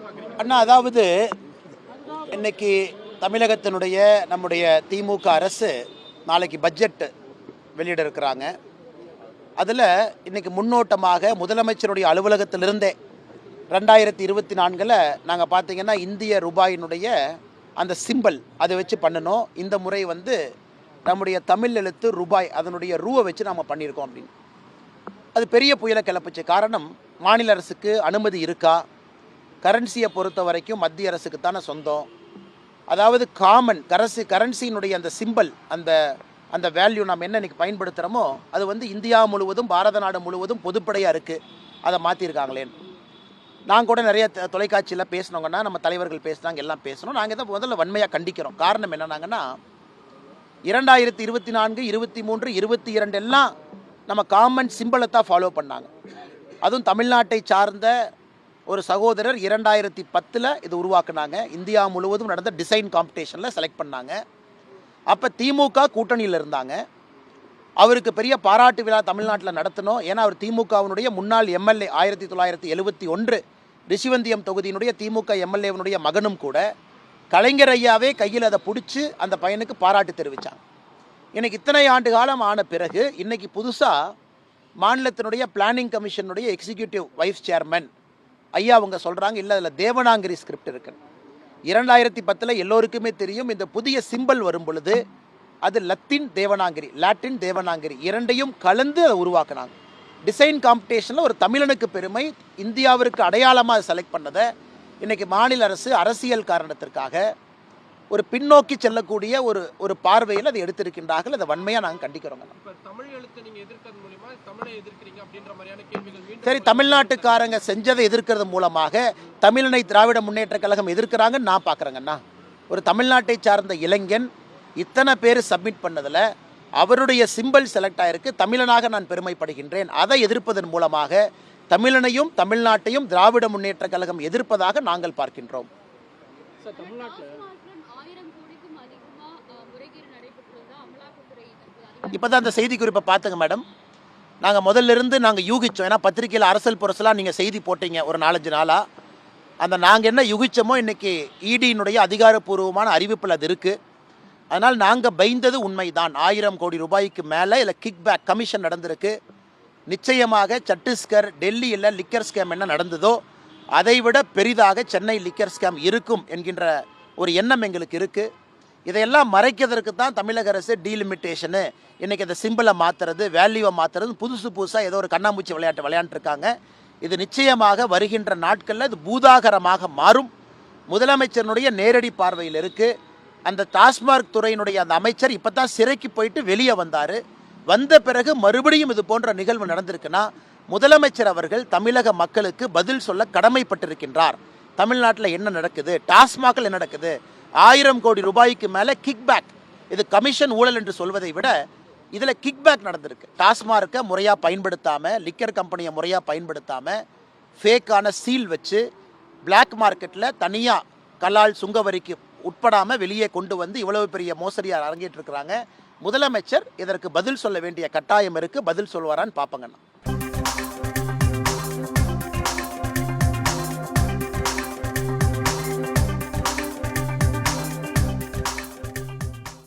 அண்ணா, அதாவது இன்னைக்கு தமிழகத்தினுடைய நம்முடைய திமுக அரசு நாளைக்கு பட்ஜெட் வெளியிட இருக்கிறாங்க. அதில் இன்னைக்கு முன்னோட்டமாக முதலமைச்சருடைய அலுவலகத்திலிருந்தே 2024 நாங்கள் பார்த்தீங்கன்னா இந்திய ரூபாயினுடைய அந்த சிம்பல் அதை வச்சு பண்ணணும். இந்த முறை நம்முடைய தமிழ் எழுத்து ரூபாய் அதனுடைய ரூவை வச்சு நாம் பண்ணியிருக்கோம் அப்படின்னு. அது பெரிய புயலை கிளப்புச்சு. காரணம், மாநில அரசுக்கு அனுமதி இருக்கா? கரன்சியை பொறுத்த வரைக்கும் மத்திய அரசுக்கு தானே சொந்தம். அதாவது காமன் கரன்சியினுடைய அந்த சிம்பல், அந்த வேல்யூ நம்ம என்ன இன்றைக்கி பயன்படுத்துகிறோமோ அது இந்தியா முழுவதும், பாரத நாடு முழுவதும் பொதுப்படையாக இருக்குது. அதை மாற்றிருக்காங்களேன்னு நாங்கள் கூட நிறைய தொலைக்காட்சியில் பேசினோங்கன்னா, நம்ம தலைவர்கள் பேசுனாங்க, எல்லாம் பேசணும். நாங்கள் தான் முதல்ல வன்மையாக கண்டிக்கிறோம். காரணம் என்னன்னாங்கன்னா, 2024, 23, 22 எல்லாம் நம்ம காமன் சிம்பிளை தான் ஃபாலோ பண்ணாங்க. அதுவும் தமிழ்நாட்டை சார்ந்த ஒரு சகோதரர் 2010 இது உருவாக்குனாங்க. இந்தியா முழுவதும் நடந்த டிசைன் காம்படிஷனில் செலக்ட் பண்ணாங்க. அப்போ திமுக கூட்டணியில் இருந்தாங்க. அவருக்கு பெரிய பாராட்டு விழா தமிழ்நாட்டில் நடத்தணும். ஏன்னா அவர் திமுகவினுடைய முன்னாள் எம்எல்ஏ, 1971 ரிஷிவந்தியம் தொகுதியினுடைய திமுக எம்எல்ஏவினுடைய மகனும் கூட. கலைஞர் ஐயாவே கையில் அதை பிடிச்சி அந்த பையனுக்கு பாராட்டு தெரிவித்தாங்க. இன்னைக்கு இத்தனை ஆண்டு காலம் ஆன பிறகு இன்னைக்கு புதுசாக மாநிலத்தினுடைய பிளானிங் கமிஷனுடைய எக்ஸிக்யூட்டிவ் வைஸ் சேர்மன் ஐயா அவங்க சொல்கிறாங்க, இல்லை அதில் தேவனாங்கிரி ஸ்கிரிப்ட் இருக்கு. 2010 எல்லோருக்குமே தெரியும், இந்த புதிய சிம்பல் வரும் பொழுது அது லாட்டின் தேவனாங்கிரி இரண்டையும் கலந்து அதை உருவாக்குனாங்க. டிசைன் காம்படிஷனில் ஒரு தமிழனுக்கு பெருமை, இந்தியாவிற்கு அடையாளமாக செலக்ட் பண்ணதை இன்றைக்கி மாநில அரசு அரசியல் காரணத்திற்காக ஒரு பின்னோக்கி செல்லக்கூடிய ஒரு பார்வையில் அதை எடுத்திருக்கின்றார்கள். அதை வன்மையாக நாங்கள் கண்டிக்கிறோங்க. சரி, தமிழ்நாட்டுக்காரங்க செஞ்சதை எதிர்க்கிறது மூலமாக தமிழனை திராவிட முன்னேற்ற கழகம் எதிர்க்கிறாங்கன்னு நான் பார்க்குறேங்கண்ணா. ஒரு தமிழ்நாட்டை சார்ந்த இளைஞன் இத்தனை பேர் சப்மிட் பண்ணதில் அவருடைய சிம்பல் செலக்ட் ஆகிருக்கு. தமிழனாக நான் பெருமைப்படுகின்றேன். அதை எதிர்ப்பதன் மூலமாக தமிழனையும் தமிழ்நாட்டையும் திராவிட முன்னேற்ற கழகம் எதிர்ப்பதாக நாங்கள் பார்க்கின்றோம். இப்போ தான் அந்த செய்தி குறிப்பை பார்த்துங்க மேடம். நாங்கள் முதல்ல இருந்து நாங்கள் யூகித்தோம். ஏன்னா பத்திரிகையில் அரசல் புரசலாக நீங்கள் செய்தி போட்டீங்க ஒரு 4-5 நாளாக. அந்த நாங்கள் என்ன யூகித்தோமோ இன்றைக்கி இடியினுடைய அதிகாரப்பூர்வமான அறிவிப்பில் அது இருக்குது. அதனால் நாங்கள் பயந்தது உண்மைதான். 1000 கோடி ரூபாய்க்கு மேலே இல்லை கிக்பேக் கமிஷன் நடந்திருக்கு. நிச்சயமாக சத்தீஸ்கர், டெல்லியில் லிக்கர் ஸ்கேம் என்ன நடந்ததோ அதைவிட பெரிதாக சென்னை லிக்கர் ஸ்கேம் இருக்கும் என்கின்ற ஒரு எண்ணம் எங்களுக்கு இருக்குது. இதையெல்லாம் மறைக்கிறதுக்கு தான் தமிழக அரசு டீலிமிட்டேஷனு, இன்றைக்கி அந்த சிம்பிளை மாற்றுறது, வேல்யூவை மாற்றுறது, புதுசாக ஏதோ ஒரு கண்ணாமூச்சி விளையாண்டுருக்காங்க. இது நிச்சயமாக வருகின்ற நாட்களில் இது பூதாகரமாக மாறும். முதலமைச்சருடைய நேரடி பார்வையில் இருக்குது. அந்த டாஸ்மார்க் துறையினுடைய அந்த அமைச்சர் இப்போ தான் சிறைக்கு போயிட்டு வெளியே வந்தார். வந்த பிறகு மறுபடியும் இது போன்ற நிகழ்வு நடந்திருக்குன்னா முதலமைச்சர் அவர்கள் தமிழக மக்களுக்கு பதில் சொல்ல கடமைப்பட்டிருக்கின்றார். தமிழ்நாட்டில் என்ன நடக்குது, டாஸ்மாகில் என்ன நடக்குது, 1000 கோடி ரூபாய்க்கு மேலே கிக்பேக், இது கமிஷன் ஊழல் என்று சொல்வதை விட இதில் கிக்பேக் நடந்திருக்கு. டாஸ்மார்க்கை முறையாக பயன்படுத்தாமல், லிக்கர் கம்பெனியை முறையாக பயன்படுத்தாமல், ஃபேக்கான சீல் வச்சு பிளாக் மார்க்கெட்டில் தனியாக கலால் சுங்கவரிக்கு உட்படாமல் வெளியே கொண்டு வந்து இவ்வளவு பெரிய மோசடியாக அரங்கேற்றிருக்கிறாங்க. முதலமைச்சர் இதற்கு பதில் சொல்ல வேண்டிய கட்டாயம் இருக்குது. பதில் சொல்வாரான்னு பார்ப்பங்கண்ணா.